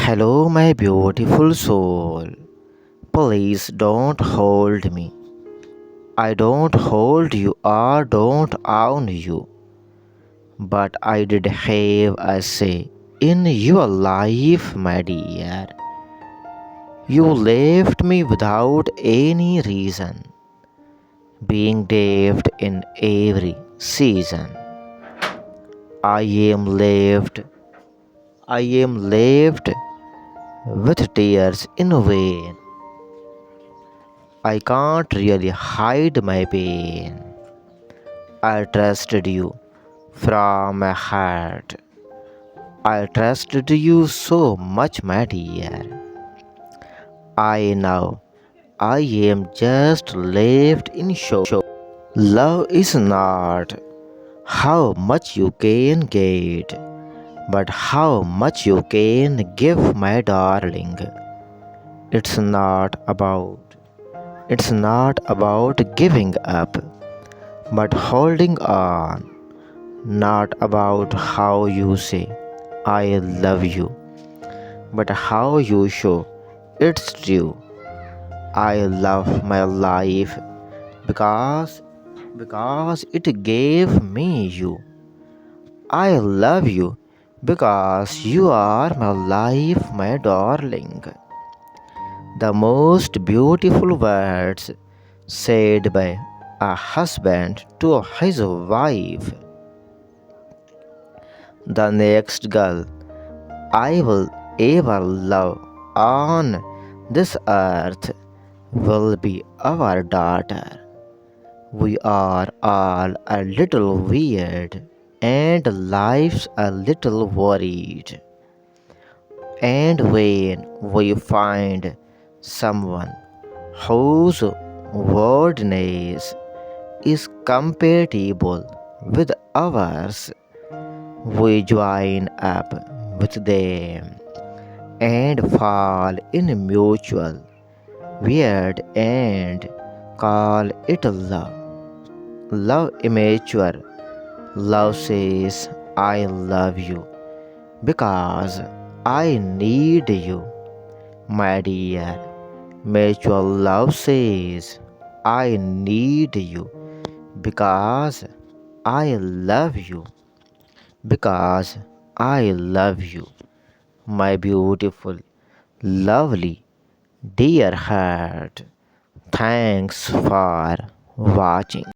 Hello, my beautiful soul. Please don't hold me. I don't hold you or don't own you. But I did have a say in your life, my dear. You left me without any reason, being left in every season. I am left, I am left with tears in vain. I can't really hide my pain. I trusted you from my heart. I trusted you so much, my dear. I know I am just left in shock. Love is not how much you can get, but how much you can give, my darling. It's not about it's not about giving up, but holding on. Not about how you say I love you, but how you show it's true. I love my life because it gave me you. I love you because you are my life, my darling. The most beautiful words said by a husband to his wife. The next girl I will ever love on this earth will be our daughter. We are all a little weird and life's a little worried. And when we find someone whose wordness is compatible with ours, we join up with them and fall in mutual weird and call it love. Love immature. Love says, I love you because I need you, my dear. Mutual love says, I need you because I love you, because I love you, my beautiful, lovely, dear heart. Thanks for watching.